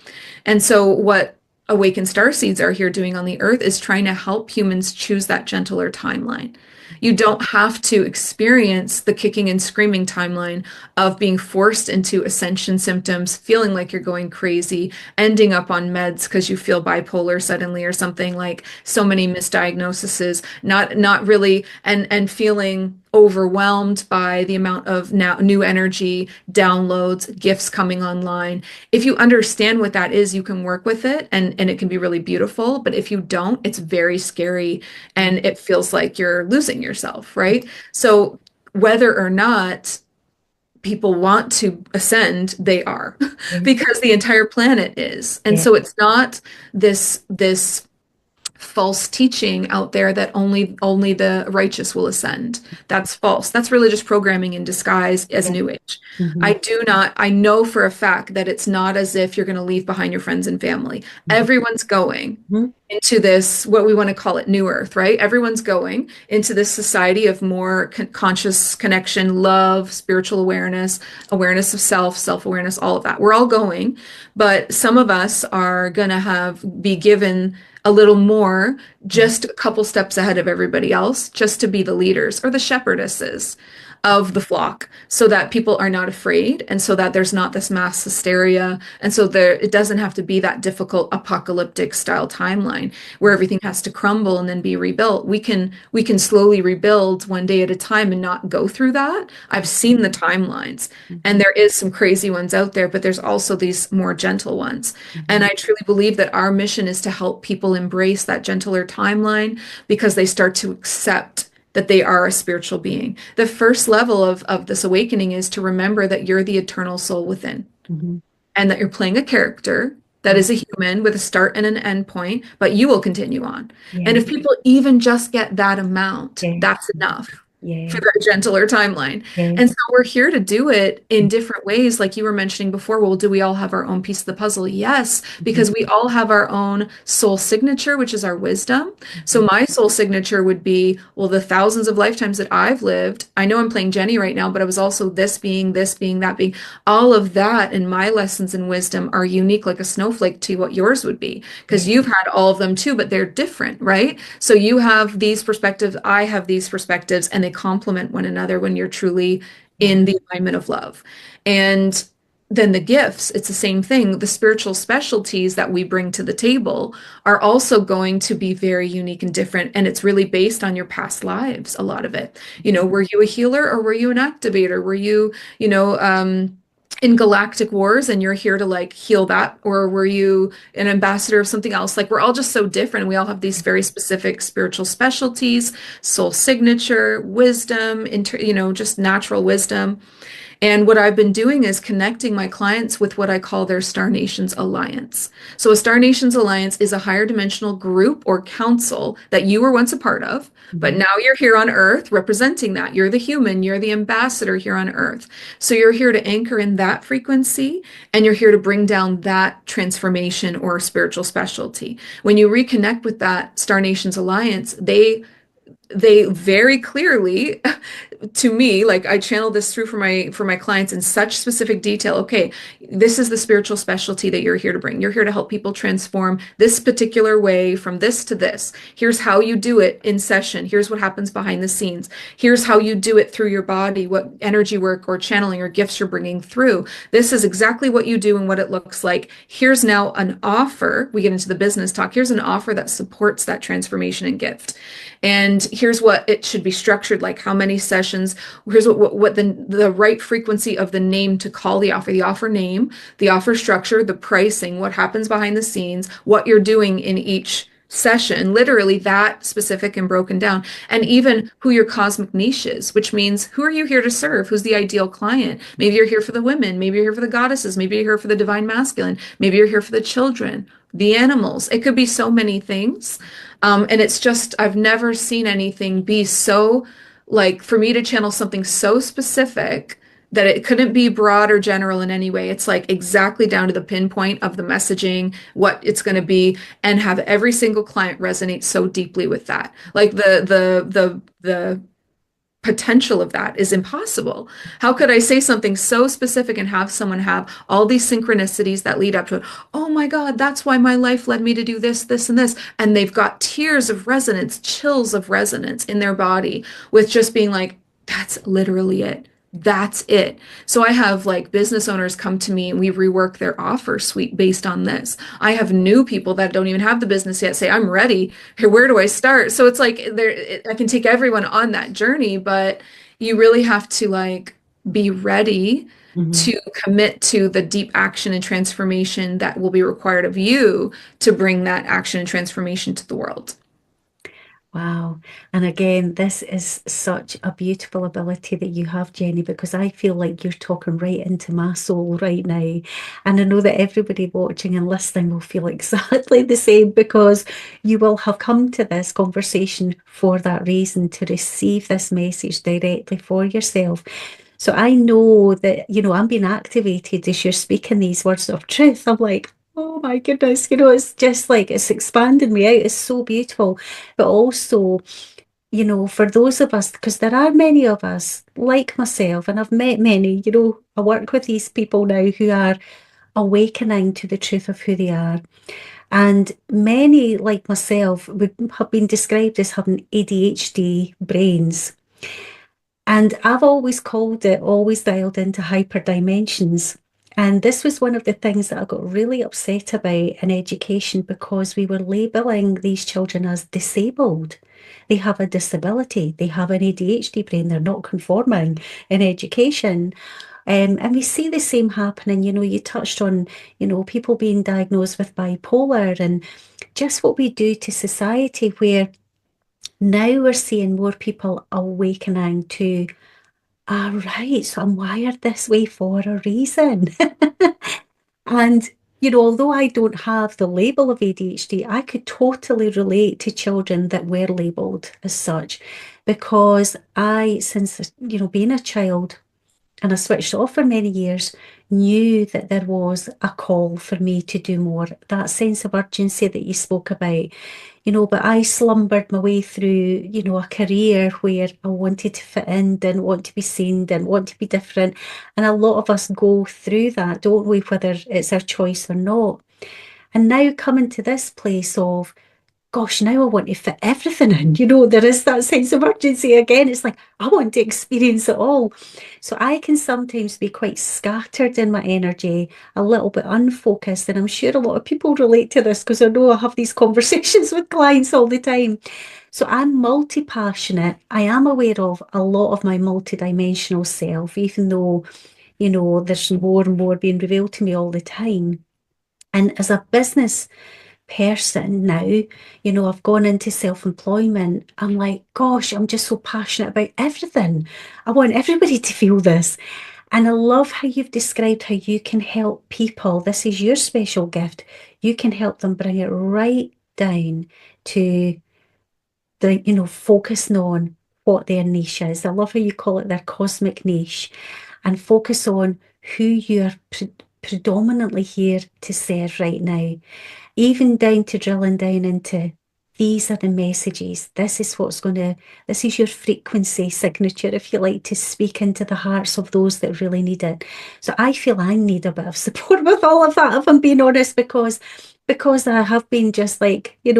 And so what awakened starseeds are here doing on the earth is trying to help humans choose that gentler timeline. You don't have to experience the kicking and screaming timeline of being forced into ascension symptoms, feeling like you're going crazy, ending up on meds because you feel bipolar suddenly or something, like so many misdiagnoses, not really, and feeling overwhelmed by the amount of now new energy, downloads, gifts coming online. If you understand what that is, you can work with it, and it can be really beautiful. But if you don't, it's very scary, and it feels like you're losing yourself, right? So whether or not people want to ascend, they are, Yeah. because the entire planet is. And Yeah. so it's not this false teaching out there that only the righteous will ascend. That's false. That's religious programming in disguise as Yeah. New Age. Mhm. I know for a fact that it's not as if you're going to leave behind your friends and family. Mhm. Everyone's going Mhm. into this, what we want to call it, new earth, right? Everyone's going into this society of more conscious connection, love, spiritual awareness, awareness of self, self-awareness, all of that. We're all going, but some of us are going to be given a little more, just a couple steps ahead of everybody else, just to be the leaders or the shepherdesses of the flock, so that people are not afraid, and so that there's not this mass hysteria, and so it doesn't have to be that difficult apocalyptic style timeline where everything has to crumble and then be rebuilt. We can slowly rebuild one day at a time and not go through that. I've seen the timelines, and Mhm. there is some crazy ones out there, but there's also these more gentle ones. And Mhm. I truly believe that our mission is to help people embrace that gentler timeline, because they start to accept that they are a spiritual being. The first level of this awakening is to remember that you're the eternal soul within, Mhm. and that you're playing a character that is a human with a start and an end point, but you will continue on. And Yeah. if people even just get that amount, Yeah. that's enough for Yeah. that gentler timeline. Yeah. And so we're here to do it in different ways. Like you were mentioning before, well, do we all have our own piece of the puzzle? Yes, Mhm. because we all have our own soul signature, which is our wisdom. So Mhm. my soul signature would be, well, the thousands of lifetimes that I've lived. I know I'm playing Jenny right now, but I was also this being, that being. All of that in my lessons and wisdom are unique, like a snowflake, to what yours would be, Yeah. because you've had all of them too, but they're different, right? So you have these perspectives, I have these perspectives, and they complement one another when you're truly Yeah. in the alignment of love. And then the gifts, it's the same thing. The spiritual specialties that we bring to the table are also going to be very unique and different. And it's really based on your past lives, a lot of it. Were you a healer, or were you an activator? Were you, in galactic wars, and you're here to like heal that? Or were you an ambassador of something else? Like, we're all just so different. We all have these very specific spiritual specialties, soul signature, wisdom, just natural wisdom. And what I've been doing is connecting my clients with what I call their Star Nations Alliance. So a Star Nations Alliance is a higher dimensional group or council that you were once a part of, but Mhm. now you're here on Earth representing that. You're the human, you're the ambassador here on Earth. So you're here to anchor in that frequency, and you're here to bring down that transformation or spiritual specialty. When you reconnect with that Star Nations Alliance, they very clearly, to me, like, I channel this through for my clients in such specific detail. Okay, this is the spiritual specialty that you're here to bring. You're here to help people transform this particular way from this to this. Here's how you do it in session. Here's what happens behind the scenes. Here's how you do it through your body, what energy work or channeling or gifts you're bringing through. This is exactly what you do and what it looks like. Here's now an offer. We get into the business talk. Here's an offer that supports that transformation and gift. And here's what it should be structured like, how many sessions. Here's what the right frequency of the name to call the offer name, the offer structure, the pricing, what happens behind the scenes, what you're doing in each session, literally that specific and broken down, and even who your cosmic niche is, which means who are you here to serve? Who's the ideal client? Maybe you're here for the women, maybe you're here for the goddesses, maybe you're here for the divine masculine, maybe you're here for the children, the animals. It could be so many things. And it's just, I've never seen anything be so, like, for me to channel something so specific that it couldn't be broad or general in any way. It's like exactly down to the pinpoint of the messaging, what it's going to be, and have every single client resonate so deeply with that. Like the potential of that is impossible. How could I say something so specific and have someone have all these synchronicities that lead up to it? Oh my God, that's why my life led me to do this, this, and this. And they've got tears of resonance, chills of resonance in their body with just being like, that's literally it. That's it. So I have like business owners come to me and we rework their offer suite based on this. I have new people that don't even have the business yet say, I'm ready. Here, where do I start? So it's like I can take everyone on that journey, but you really have to like be ready Mhm. to commit to the deep action and transformation that will be required of you to bring that action and transformation to the world. Wow. And again, this is such a beautiful ability that you have, Jenny, because I feel like you're talking right into my soul right now. And I know that everybody watching and listening will feel exactly the same because you will have come to this conversation for that reason, to receive this message directly for yourself. So I know that, I'm being activated as you're speaking these words of truth. I'm like, oh my goodness, it's just like it's expanded me out. It's so beautiful. But also, for those of us, because there are many of us like myself, and I've met many, I work with these people now who are awakening to the truth of who they are. And many, like myself, would have been described as having ADHD brains. And I've always called it always dialed into hyper dimensions. And this was one of the things that I got really upset about in education because we were labeling these children as disabled. They have a disability, they have an ADHD brain, they're not conforming in education. And we see the same happening. You touched on, people being diagnosed with bipolar and just what we do to society, where now we're seeing more people awakening to, right, so I'm wired this way for a reason. And, although I don't have the label of ADHD, I could totally relate to children that were labeled as such because since, being a child, and I switched off for many years, knew that there was a call for me to do more. That sense of urgency that you spoke about, but I slumbered my way through, a career where I wanted to fit in, didn't want to be seen, didn't want to be different. And a lot of us go through that, don't we, whether it's our choice or not. And now coming to this place of, gosh, now I want to fit everything in. There is that sense of urgency again. It's like, I want to experience it all. So I can sometimes be quite scattered in my energy, a little bit unfocused. And I'm sure a lot of people relate to this because I know I have these conversations with clients all the time. So I'm multi-passionate. I am aware of a lot of my multidimensional self, even though, there's more and more being revealed to me all the time. And as a business person now, I've gone into self-employment. I'm like, gosh, I'm just so passionate about everything. I want everybody to feel this. And I love how you've described how you can help people. This is your special gift. You can help them bring it right down to focusing on what their niche is. I love how you call it their cosmic niche and focus on who you're predominantly here to serve right now, even down to drilling down into these are the messages. This is your frequency signature, if you like, to speak into the hearts of those that really need it. So I feel I need a bit of support with all of that, if I'm being honest, because I have been just like, in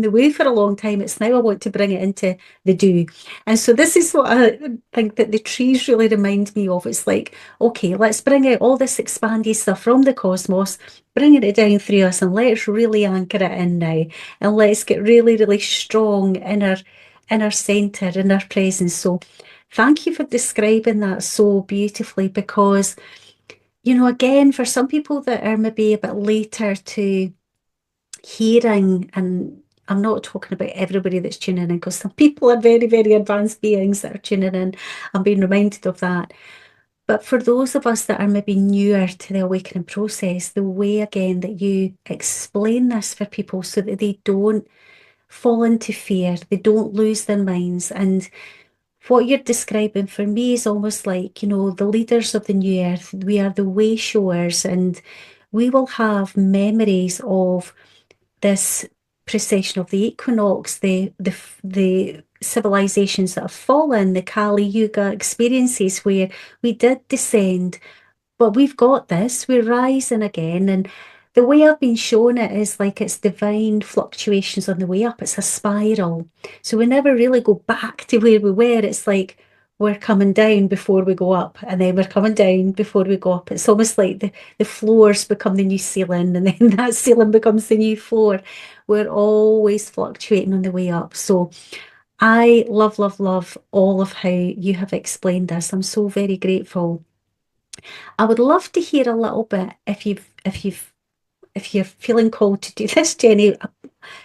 the way for a long time. It's now I want to bring it into the do. And so this is what I think that the trees really remind me of. It's like, okay, let's bring out all this expanded stuff from the cosmos, bringing it down through us, and let's really anchor it in now. And let's get really, really strong in our center, in our presence. So thank you for describing that so beautifully because, again, for some people that are maybe a bit later to hearing, and I'm not talking about everybody that's tuning in because some people are very, very advanced beings that are tuning in. I'm being reminded of that. But for those of us that are maybe newer to the awakening process, the way again that you explain this for people so that they don't fall into fear, they don't lose their minds, and what you're describing for me is almost like, the leaders of the new earth. We are the way showers, and we will have memories of this precession of the equinox, the civilizations that have fallen, the Kali Yuga experiences where we did descend, but we've got this, we're rising again. And the way I've been shown it is like it's divine fluctuations on the way up. It's a spiral. So we never really go back to where we were. It's like we're coming down before we go up, and then we're coming down before we go up. It's almost like the floors become the new ceiling, and then that ceiling becomes the new floor. We're always fluctuating on the way up. So I love, love, love all of how you have explained this. I'm so very grateful. I would love to hear a little bit if you're feeling called to do this, Jenny,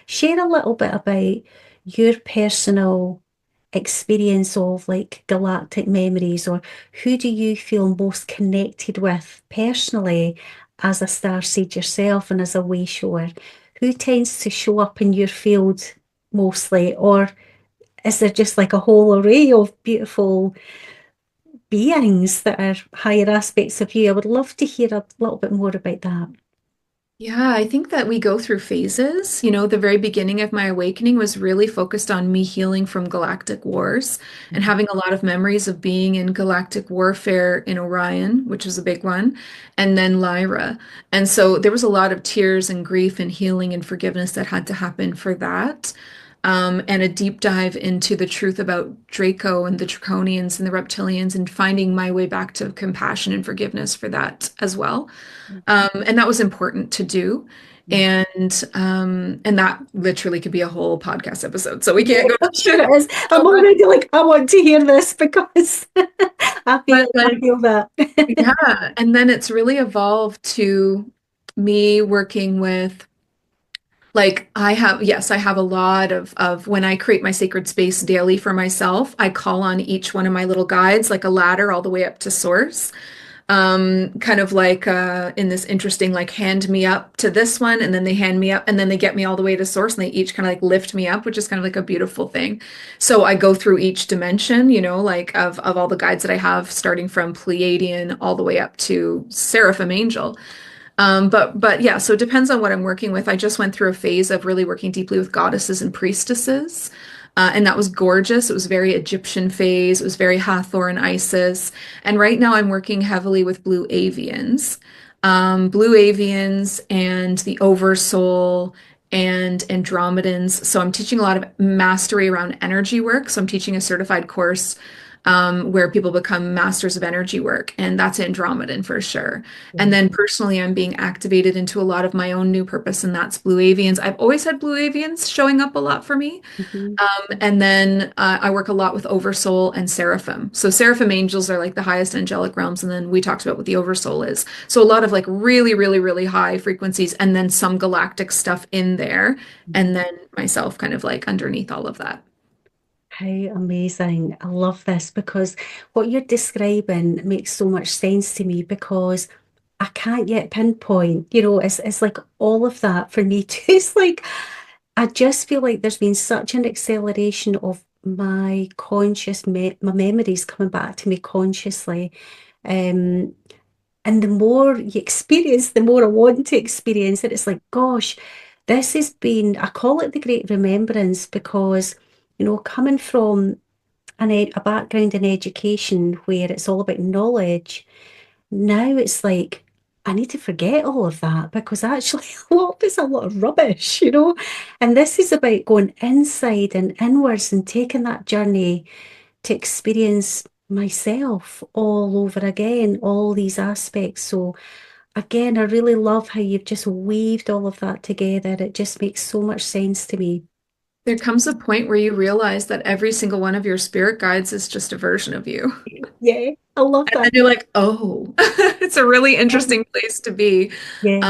share a little bit about your personal experience of like galactic memories, or who do you feel most connected with personally as a starseed yourself and as a way shower? Who tends to show up in your field mostly, or is there just like a whole array of beautiful beings that are higher aspects of you? I would love to hear a little bit more about that. Yeah, I think that we go through phases. The very beginning of my awakening was really focused on me healing from galactic wars and having a lot of memories of being in galactic warfare in Orion, which was a big one, and then Lyra. And so there was a lot of tears and grief and healing and forgiveness that had to happen for that. And a deep dive into the truth about Draco and the Draconians and the reptilians and finding my way back to compassion and forgiveness for that as well. And that was important to do. And that literally could be a whole podcast episode. So we Yeah, can't go I'm sure it is. so I'm much. already like, I want to hear this because I But feel I feel that. yeah. And then it's really evolved to me working with like I have a lot of when I create my sacred space daily for myself, I call on each one of my little guides like a ladder all the way up to source. Kind of like in this interesting like hand me up to this one and then they hand me up and then they get me all the way to source and they each kind of like lift me up, which is kind of like a beautiful thing. So I go through each dimension, like of all the guides that I have, starting from Pleiadian all the way up to Seraphim Angel. But yeah, so it depends on what I'm working with. I just went through a phase of really working deeply with goddesses and priestesses. And that was gorgeous. It was very Egyptian phase. It was very Hathor and Isis. And right now I'm working heavily with blue avians. Blue avians and the oversoul and Andromedans. So I'm teaching a lot of mastery around energy work. So I'm teaching a certified course where people become masters of energy work, and that's Andromedan for sure. And then personally, I'm being activated into a lot of my own new purpose, and that's blue avians. I've always had blue avians showing up a lot for me. Mhm. And then I work a lot with Oversoul and Seraphim. So Seraphim angels are like the highest angelic realms, and then we talked about what the Oversoul is. So a lot of like really, really, really high frequencies, and then some galactic stuff in there, and then myself kind of like underneath all of that. How amazing. I love this because what you're describing makes so much sense to me because I can't yet pinpoint, it's like all of that for me too. It's like I just feel like there's been such an acceleration of my my memories coming back to me consciously. Um, and the more you experience, the more I want to experience it. It's like, gosh, this has been, I call it the Great Remembrance because, coming from a background in education where it's all about knowledge, now it's like, I need to forget all of that because actually there's a lot of rubbish. And this is about going inside and inwards and taking that journey to experience myself all over again, all these aspects. So again, I really love how you've just weaved all of that together. It just makes so much sense to me. There comes a point where you realize that every single one of your spirit guides is just a version of you. Yeah, I love And that. then you're like, oh, it's a really Yeah. interesting place to be. Yeah.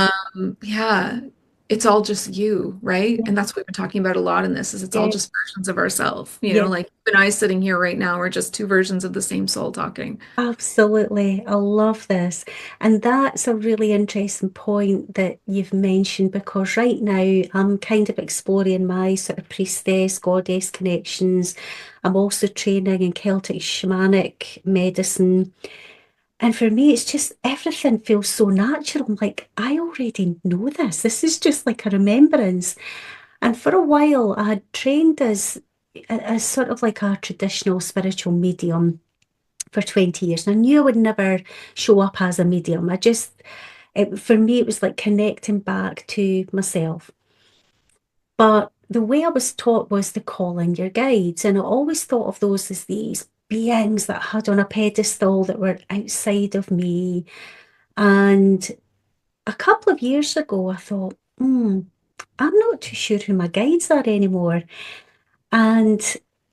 Yeah. it's all just you, right? Yeah, And that's what we've been talking about a lot in this, is it's all yeah, just versions of ourselves. yeah. Like you and I sitting here right now, we're just two versions of the same soul talking. Absolutely. I love this. And that's a really interesting point that you've mentioned because right now I'm kind of exploring my sort of priestess, goddess connections. I'm also training in Celtic shamanic medicine. And for me, it's just everything feels so natural. I'm like, I already know this. This is just like a remembrance. And for a while, I had trained as sort of like a traditional spiritual medium for 20 years. And I knew I would never show up as a medium. For me, it was like connecting back to myself. But the way I was taught was to call in your guides. And I always thought of those as these beings that I had on a pedestal that were outside of me. And a couple of years ago, I thought, I'm not too sure who my guides are anymore. And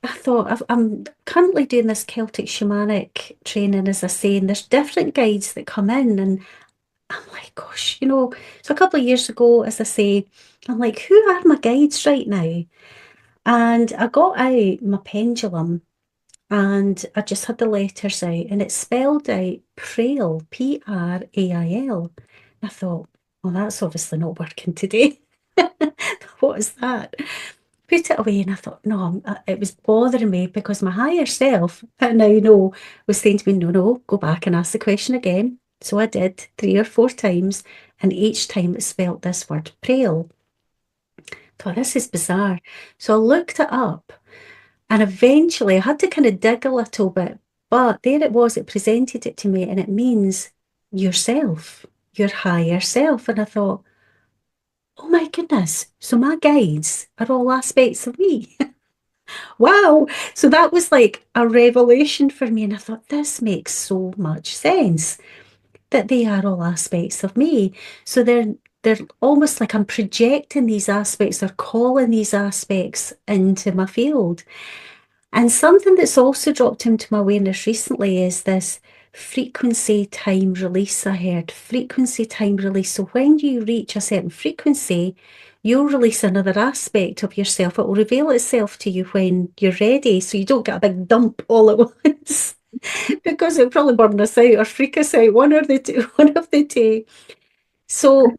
I thought, I'm currently doing this Celtic shamanic training, as I say, and there's different guides that come in. And I'm like, gosh, so a couple of years ago, as I say, I'm like, who are my guides right now? And I got out my pendulum and I just had the letters out and it spelled out Prail, Prail. I thought, well, that's obviously not working today. What is that? Put it away and I thought, no, it was bothering me because my higher self, I now know, was saying to me, no, no, go back and ask the question again. So I did 3 or 4 times, and each time it spelt this word, Prail. Thought, this is bizarre. So I looked it up, and eventually I had to kind of dig a little bit, but there it was, it presented it to me, and it means yourself, your higher self. And I thought, oh my goodness, so my guides are all aspects of me. Wow. So that was like a revelation for me. And I thought, this makes so much sense that they are all aspects of me. So they're almost like I'm projecting these aspects or calling these aspects into my field. And something that's also dropped into my awareness recently is this frequency time release. I heard frequency time release. So when you reach a certain frequency, you'll release another aspect of yourself. It will reveal itself to you when you're ready. So you don't get a big dump all at once because it'll probably burn us out or freak us out, one or the two, one of the two. So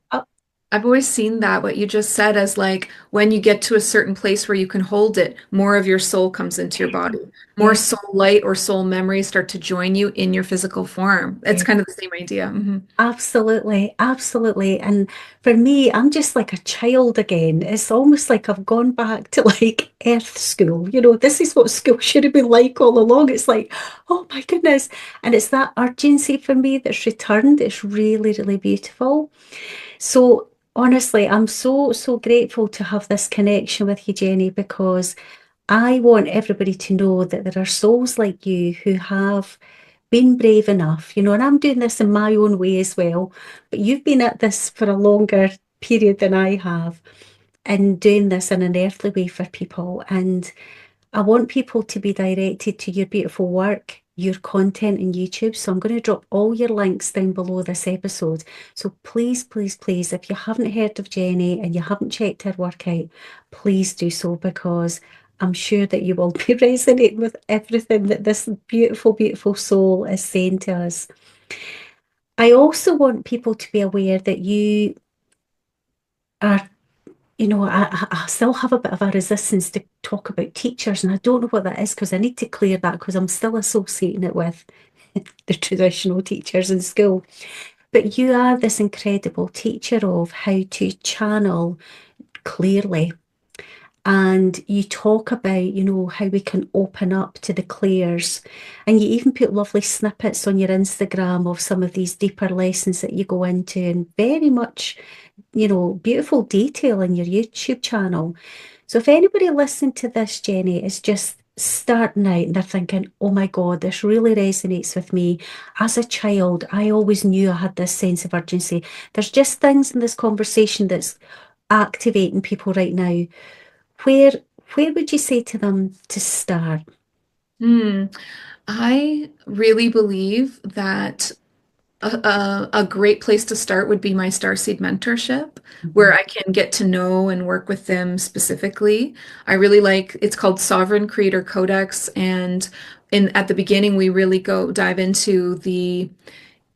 I've always seen that, what you just said, as like when you get to a certain place where you can hold it, more of your soul comes into your body. More yeah. soul light or soul memories start to join you in your physical form. It's Yeah. kind of the same idea. Absolutely, absolutely. And for me, I'm just like a child again. It's almost like I've gone back to like earth school. This is what school should have been like all along. It's like, oh my goodness. And it's that urgency for me that's returned. It's really, really beautiful. So honestly, I'm so, so grateful to have this connection with you, Jenny, because I want everybody to know that there are souls like you who have been brave enough, and I'm doing this in my own way as well, but you've been at this for a longer period than I have, and doing this in an earthly way for people. And I want people to be directed to your beautiful work, your content on YouTube. So I'm going to drop all your links down below this episode. So please, please, please, if you haven't heard of Jenny and you haven't checked her work out, please do so because I'm sure that you will be resonating with everything that this beautiful, beautiful soul is saying to us. I also want people to be aware that you are I still have a bit of a resistance to talk about teachers, and I don't know what that is because I need to clear that because I'm still associating it with the traditional teachers in school. But you are this incredible teacher of how to channel clearly. And you talk about, how we can open up to the clairs. And you even put lovely snippets on your Instagram of some of these deeper lessons that you go into, and very much beautiful detail in your YouTube channel. So if anybody listening to this, Jenny, is just starting out and they're thinking, oh my God, this really resonates with me. As a child, I always knew I had this sense of urgency. There's just things in this conversation that's activating people right now. Where where would you say to them to start? Hmm. I really believe that a great place to start would be my Starseed mentorship, where Mhm. I can get to know and work with them specifically. I really like it's called Sovereign Creator Codex, and in at the beginning we really go dive into the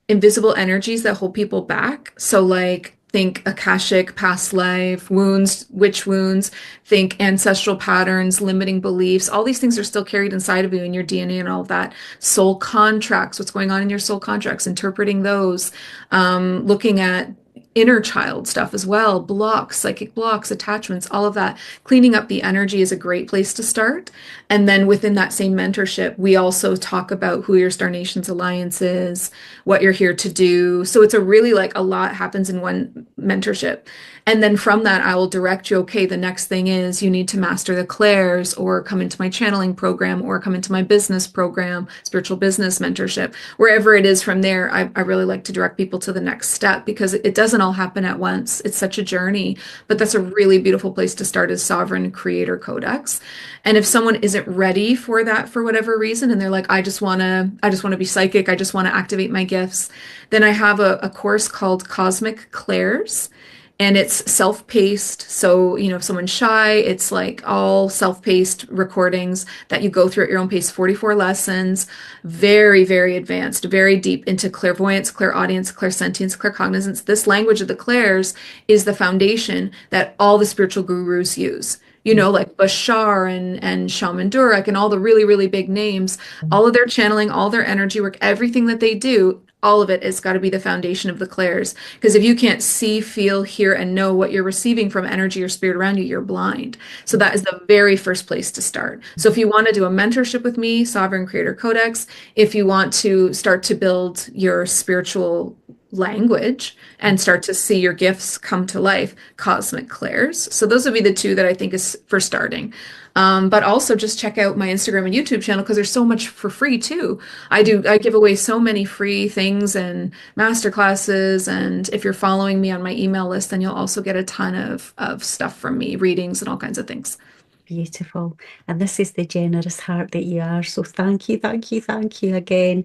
invisible energies that hold people back. So, like, think Akashic, past life, wounds, witch wounds, think ancestral patterns, limiting beliefs. All these things are still carried inside of you in your DNA and all of that. Soul contracts, what's going on in your soul contracts, interpreting those, looking at inner child stuff as well, blocks, psychic blocks, attachments, all of that. Cleaning up the energy is a great place to start. And then within that same mentorship, we also talk about who your Star Nations Alliance is, what you're here to do. So it's a really like a lot happens in one mentorship. And then from that, I will direct you, okay, the next thing is you need to master the clairs or come into my channeling program or come into my business program, spiritual business mentorship. Wherever it is from there, I really like to direct people to the next step because it doesn't all happen at once. It's such a journey, but that's a really beautiful place to start as Sovereign Creator Codex. And if someone isn't ready for that for whatever reason, and they're like, I just want to be psychic, I just want to activate my gifts, then I have a course called Cosmic Clairs. And it's self-paced. So, if someone's shy, it's like all self-paced recordings that you go through at your own pace, 44 lessons, very, very advanced, very deep into clairvoyance, clairaudience, clairsentience, claircognizance. This language of the clairs is the foundation that all the spiritual gurus use. Like Bashar and Shaman Durek and all the really, really big names, all of their channeling, all their energy work, everything that they do, all of it has got to be the foundation of the clairs. Because if you can't see, feel, hear, and know what you're receiving from energy or spirit around you, you're blind. So that is the very first place to start. So if you want to do a mentorship with me, Sovereign Creator Codex, if you want to start to build your spiritual language and start to see your gifts come to life, Cosmic Clairs. So those would be the two that I think is for starting. But also just check out my Instagram and YouTube channel because there's so much for free too. I give away so many free things and master classes. And if you're following me on my email list, then you'll also get a ton of stuff from me, readings and all kinds of things. Beautiful. And this is the generous heart that you are. So thank you, thank you, thank you again.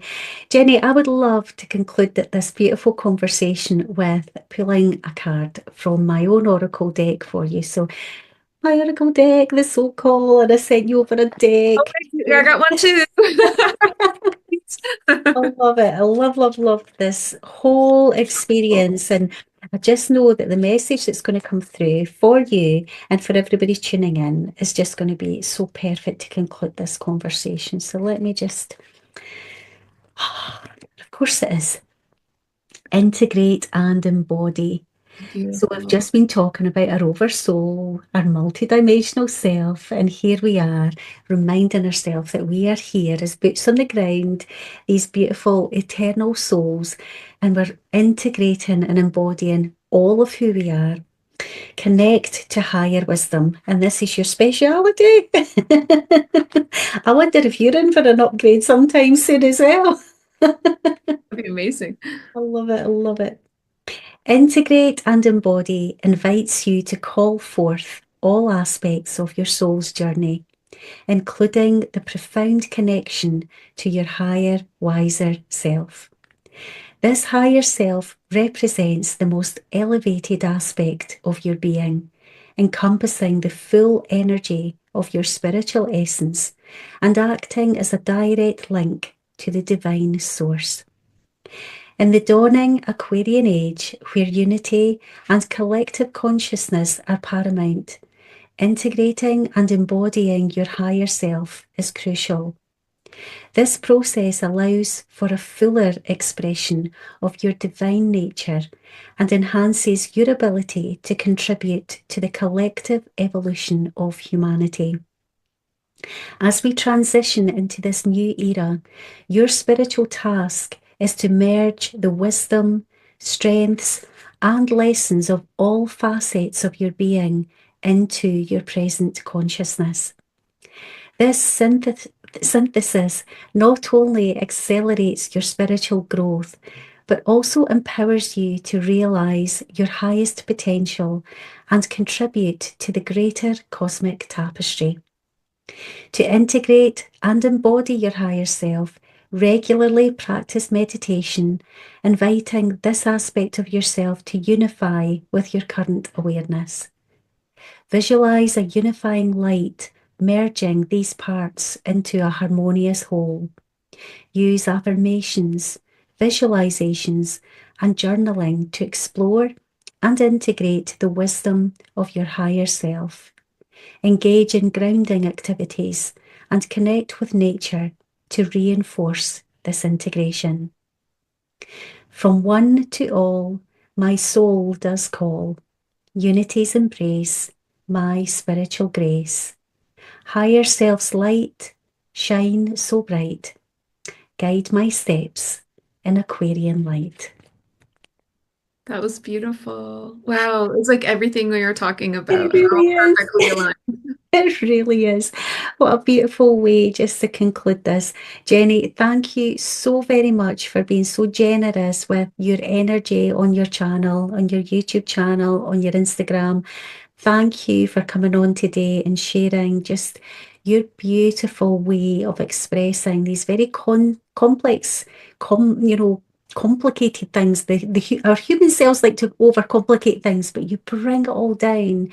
Jenny, I would love to conclude this beautiful conversation with pulling a card from my own oracle deck for you. So my oracle deck, the soul call, and I sent you over a Oh, deck. thank you. I got one too. I love it. I love, love, love this whole experience. And I just know that the message that's going to come through for you and for everybody tuning in is just going to be so perfect to conclude this conversation. So let me just, of course it is, integrate and embody. So we've Beautiful. just been talking about our oversoul, our multidimensional self, and here we are reminding ourselves that we are here as boots on the ground, these beautiful eternal souls, and we're integrating and embodying all of who we are. Connect to higher wisdom, and this is your speciality. I wonder if you're in for an upgrade sometime soon as well. That'd be amazing. I love it. I love it. Integrate and embody invites you to call forth all aspects of your soul's journey, including the profound connection to your higher, wiser self. This higher self represents the most elevated aspect of your being, encompassing the full energy of your spiritual essence and acting as a direct link to the divine source. In the dawning Aquarian age, where unity and collective consciousness are paramount, integrating and embodying your higher self is crucial. This process allows for a fuller expression of your divine nature and enhances your ability to contribute to the collective evolution of humanity. As we transition into this new era, your spiritual task is to merge the wisdom, strengths, and lessons of all facets of your being into your present consciousness. This synthesis not only accelerates your spiritual growth, but also empowers you to realize your highest potential and contribute to the greater cosmic tapestry. To integrate and embody your higher self, Regularly practice meditation, inviting this aspect of yourself to unify with your current awareness. Visualize a unifying light merging these parts into a harmonious whole. Use affirmations, visualizations, and journaling to explore and integrate the wisdom of your higher self. Engage in grounding activities and connect with nature to reinforce this integration. From one to all, my soul does call. Unity's embrace, my spiritual grace. Higher self's light, shine so bright. Guide my steps in Aquarian light. That was beautiful. Wow, it's like everything we were talking It about, how really is. perfectly aligned. It really is. What a beautiful way just to conclude this. Jenny, thank you so very much for being so generous with your energy on your channel, on your YouTube channel, on your Instagram. Thank you for coming on today and sharing just your beautiful way of expressing these very complex, complicated things. Our human selves like to overcomplicate things, but you bring it all down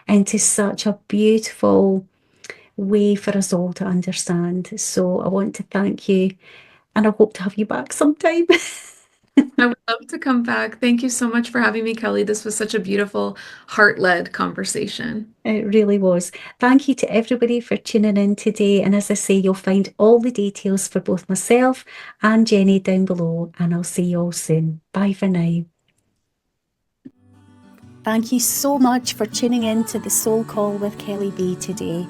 into such a beautiful way for us all to understand. So I want to thank you, and I hope to have you back sometime. I would love to come back. Thank you so much for having me, Kelly. This was such a beautiful, heart-led conversation. It really was. Thank you to everybody for tuning in today. And as I say, you'll find all the details for both myself and Jenny down below. And I'll see you all soon. Bye for now. Thank you so much for tuning in to the Soul Call with Kelly B today.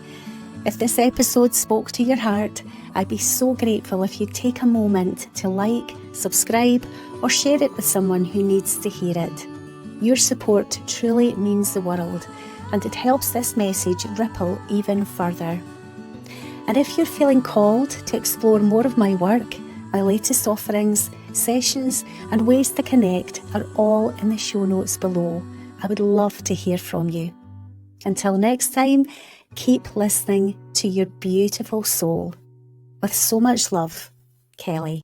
If this episode spoke to your heart, I'd be so grateful if you'd take a moment to like, subscribe, or share it with someone who needs to hear it. Your support truly means the world, and it helps this message ripple even further. And if you're feeling called to explore more of my work, my latest offerings, sessions, and ways to connect are all in the show notes below. I would love to hear from you. Until next time, keep listening to your beautiful soul. With so much love, Kelly.